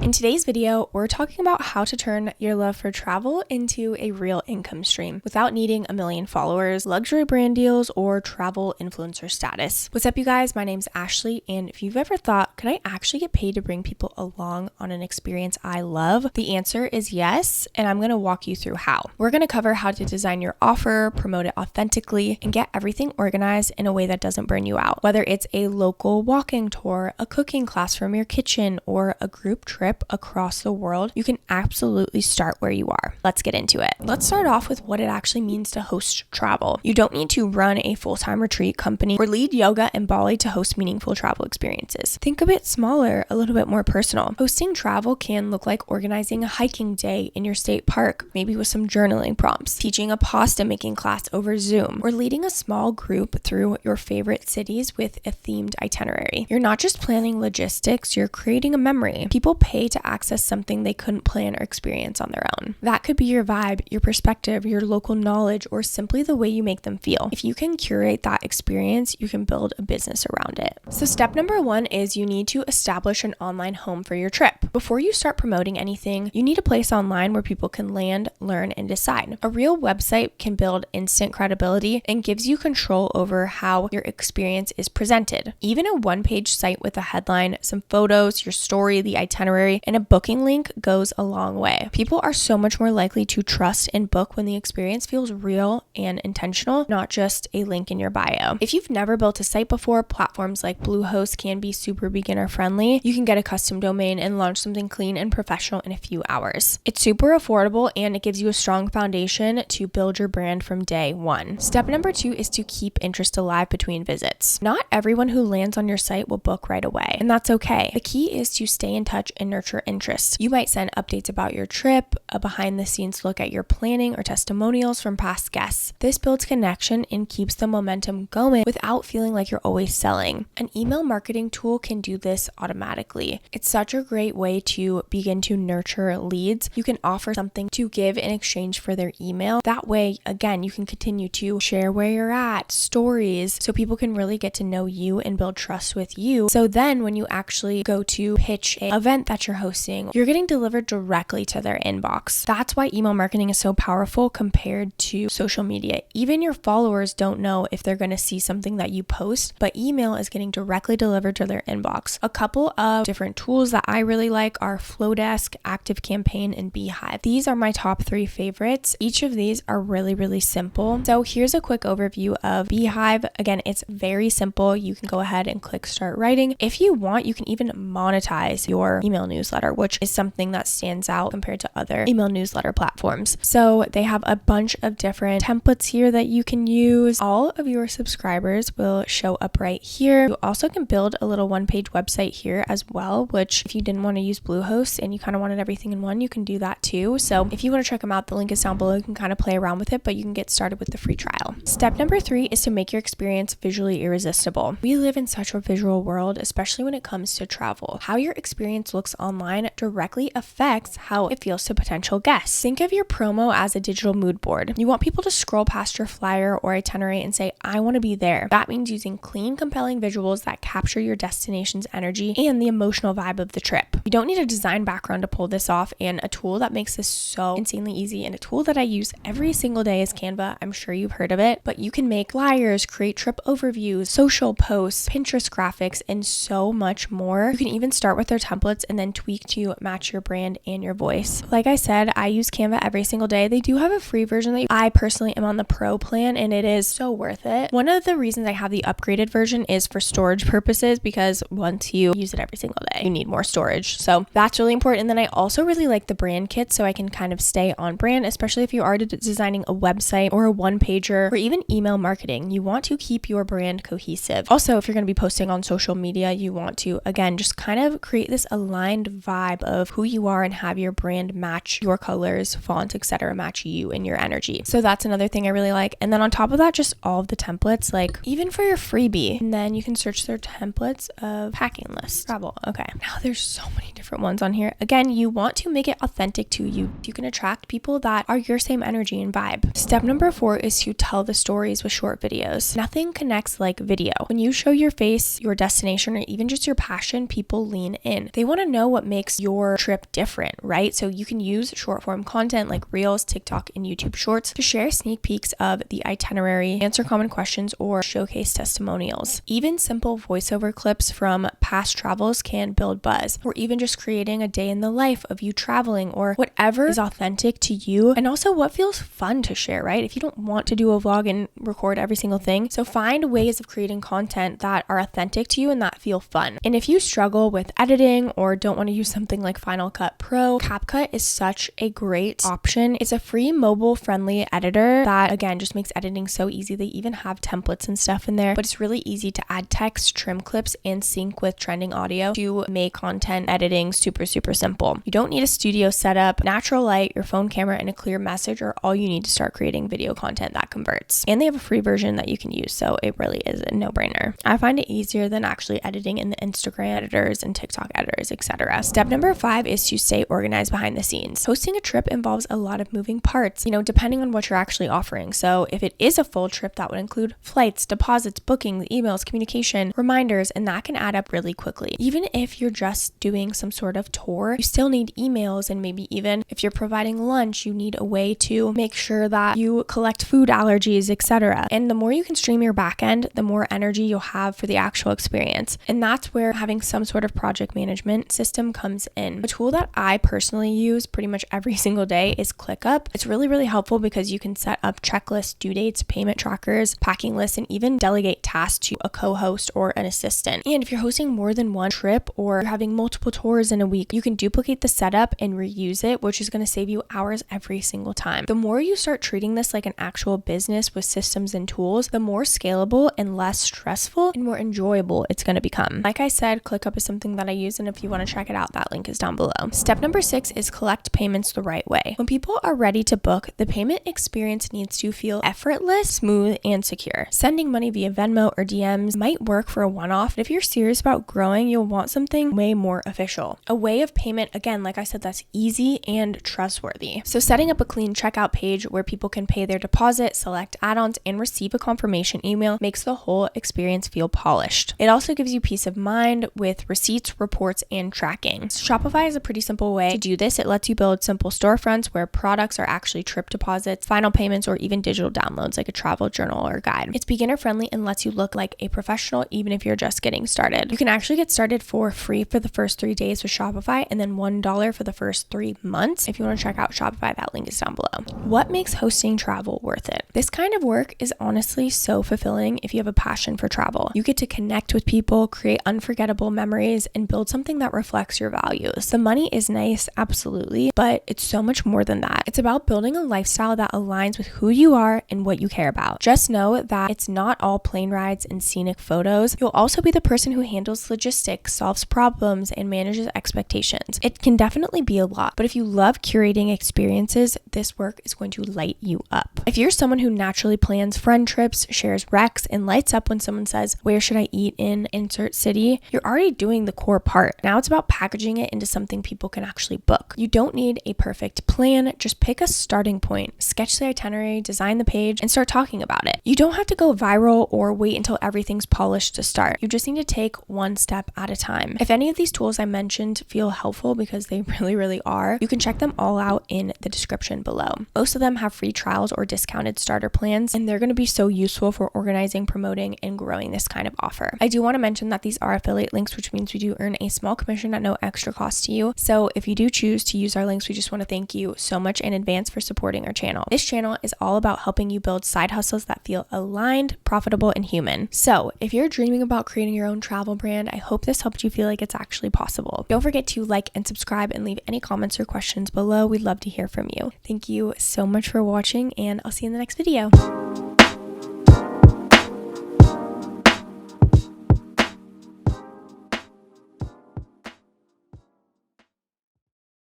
In today's video, we're talking about how to turn your love for travel into a real income stream without needing a million followers, luxury brand deals, or travel influencer status. What's up, you guys? My name's Ashley, and if you've ever thought, could I actually get paid to bring people along on an experience I love? The answer is yes, and I'm going to walk you through how. We're going to cover how to design your offer, promote it authentically, and get everything organized in a way that doesn't burn you out. Whether it's a local walking tour, a cooking class from your kitchen, or a group trip across the world, you can absolutely start where you are. Let's get into it. Let's start off with what it actually means to host travel. You don't need to run a full-time retreat company or lead yoga in Bali to host meaningful travel experiences. Think a bit smaller, a little bit more personal. Hosting travel can look like organizing a hiking day in your state park, maybe with some journaling prompts, teaching a pasta making class over Zoom, or leading a small group through your favorite cities with a themed itinerary. You're not just planning logistics, you're creating a memory. People pay to access something they couldn't plan or experience on their own. That could be your vibe, your perspective, your local knowledge, or simply the way you make them feel. If you can curate that experience, you can build a business around it. So step number one is you need to establish an online home for your trip. Before you start promoting anything, you need a place online where people can land, learn, and decide. A real website can build instant credibility and gives you control over how your experience is presented. Even a one-page site with a headline, some photos, your story, the itinerary, and a booking link goes a long way. People are so much more likely to trust and book when the experience feels real and intentional, not just a link in your bio. If you've never built a site before, platforms like Bluehost can be super beginner friendly. You can get a custom domain and launch something clean and professional in a few hours. It's super affordable and it gives you a strong foundation to build your brand from day one. Step number two is to keep interest alive between visits. Not everyone who lands on your site will book right away, and that's okay. The key is to stay in touch and nurture interest. You might send updates about your trip, a behind the scenes look at your planning, or testimonials from past guests. This builds connection and keeps the momentum going without feeling like you're always selling. An email marketing tool can do this automatically. It's such a great way to begin to nurture leads. You can offer something to give in exchange for their email. That way, again, you can continue to share where you're at, stories, so people can really get to know you and build trust with you. So then when you actually go to pitch an event that you're hosting, you're getting delivered directly to their inbox. That's why email marketing is so powerful compared to social media. Even your followers don't know if they're going to see something that you post, but email is getting directly delivered to their inbox. A couple of different tools that I really like are Flowdesk, ActiveCampaign, and Beehiiv. These are my top 3 favorites. Each of these are really simple. So here's a quick overview of Beehiiv. Again, it's very simple. You can go ahead and click start writing. If you want, you can even monetize your email newsletter, which is something that stands out compared to other email newsletter platforms. So they have a bunch of different templates here that you can use. All of your subscribers will show up right here. You also can build a little one-page website here as well, which if you didn't want to use Bluehost and you kind of wanted everything in one, you can do that too. So if you want to check them out, the link is down below. You can kind of play around with it, but you can get started with the free trial. Step number 3 is to make your experience visually irresistible. We live in such a visual world, especially when it comes to travel. How your experience looks online directly affects how it feels to potential guests. Think of your promo as a digital mood board. You want people to scroll past your flyer or itinerary and say, I want to be there. That means using clean, compelling visuals that capture your destination's energy and the emotional vibe of the trip. You don't need a design background to pull this off, and a tool that makes this so insanely easy, and a tool that I use every single day is Canva. I'm sure you've heard of it, but you can make flyers, create trip overviews, social posts, Pinterest graphics, and so much more. You can even start with their templates and then tweak to match your brand and your voice. Like I said, I use Canva every single day. They do have a free version that I personally am on the pro plan, and it is so worth it. One of the reasons I have the upgraded version is for storage purposes, because once you use it every single day, you need more storage. So that's really important. And then I also really like the brand kit, so I can kind of stay on brand, especially if you are designing a website or a one-pager or even email marketing. You want to keep your brand cohesive. Also, if you're going to be posting on social media, you want to, again, just kind of create this aligned vibe of who you are and have your brand match your colors, fonts, etc., match you and your energy. So that's another thing I really like. And then on top of that, just all of the templates, like even for your freebie, and then you can search their templates of packing lists, travel. Okay, now there's so many different ones on here. Again, you want to make it authentic to you. You can attract people that are your same energy and vibe. Step number 4 is to tell the stories with short videos. Nothing connects like video. When you show your face, your destination, or even just your passion, people lean in. They want to know what makes your trip different, right? So you can use short form content like Reels, TikTok, and YouTube Shorts to share sneak peeks of the itinerary, answer common questions, or showcase testimonials. Even simple voiceover clips from past travels can build buzz, or even just creating a day in the life of you traveling, or whatever is authentic to you and also what feels fun to share, right? If you don't want to do a vlog and record every single thing, so find ways of creating content that are authentic to you and that feel fun. And if you struggle with editing or don't want to use something like Final Cut Pro, CapCut is such a great option. It's a free mobile friendly editor that again just makes editing so easy. They even have templates and stuff in there, but it's really easy to add text, trim clips, and sync with trending audio to make content editing super simple. You don't need a studio setup. Natural light, your phone camera, and a clear message are all you need to start creating video content that converts. And they have a free version that you can use, so it really is a no-brainer. I find it easier than actually editing in the Instagram editors and TikTok editors, etc. Step number 5 is to stay organized behind the scenes. Hosting a trip involves a lot of moving parts, depending on what you're actually offering. So if it is a full trip, that would include flights, deposits, bookings, emails, communication, reminders, and that can add up really quickly. Even if you're just doing some sort of tour, you still need emails, and maybe even if you're providing lunch, you need a way to make sure that you collect food allergies, etc. And the more you can stream your back end, the more energy you'll have for the actual experience. And that's where having some sort of project management system comes in. A tool that I personally use pretty much every single day is ClickUp. It's really helpful because you can set up checklists, due dates, payment trackers, packing lists, and even delegate tasks to a co-host or an assistant. And if you're hosting more than one trip or you're having multiple tours in a week, you can duplicate the setup and reuse it, which is going to save you hours every single time. The more you start treating this like an actual business with systems and tools, the more scalable and less stressful and more enjoyable it's going to become. Like I said, ClickUp is something that I use, and if you want to check it out, that link is down below. Step number 6 is collect payments the right way. When people are ready to book, the payment experience needs to feel effortless, smooth, and secure. Sending money via Venmo or DMs might work for a one-off, but if you're serious about growing, you'll want something way more official. A way of payment, again, like I said, that's easy and trustworthy. So setting up a clean checkout page where people can pay their deposit, select add-ons, and receive a confirmation email makes the whole experience feel polished. It also gives you peace of mind with receipts, reports, and tracking. Shopify is a pretty simple way to do this. It lets you build simple storefronts where products are actually trip deposits, final payments, or even digital downloads like a travel journal or guide. It's beginner friendly and lets you look like a professional even if you're just getting started. You can actually get started for free for the first 3 days with Shopify and then $1 for the first 3 months. If you want to check out Shopify, that link is down below. What makes hosting travel worth it? This kind of work is honestly so fulfilling if you have a passion for travel. You get to connect with people, create unforgettable memories, and build something that reflects your values. The money is nice, absolutely, but it's so much more than that. It's about building a lifestyle that aligns with who you are and what you care about. Just know that it's not all plane rides and scenic photos. You'll also be the person who handles logistics, solves problems, and manages expectations. It can definitely be a lot, but if you love curating experiences, this work is going to light you up. If you're someone who naturally plans friend trips, shares recs, and lights up when someone says, "Where should I eat in insert city?" you're already doing the core part. Now it's about packaging it into something people can actually book. You don't need a perfect plan, just pick a starting point, sketch the itinerary, design the page, and start talking about it. You don't have to go viral or wait until everything's polished to start. You just need to take one step at a time. If any of these tools I mentioned feel helpful, because they really are, you can check them all out in the description below. Most of them have free trials or discounted starter plans, and they're going to be so useful for organizing, promoting, and growing this kind of offer. I do want to mention that these are affiliate links, which means we do earn a small commission at no extra cost to you. So if you do choose to use our links, we just want to thank you so much in advance for supporting our channel. This channel is all about helping you build side hustles that feel aligned, profitable, and human. So if you're dreaming about creating your own travel brand, I hope this helped you feel like it's actually possible. Don't forget to like and subscribe and leave any comments or questions below. We'd love to hear from you. Thank you so much for watching, and I'll see you in the next video.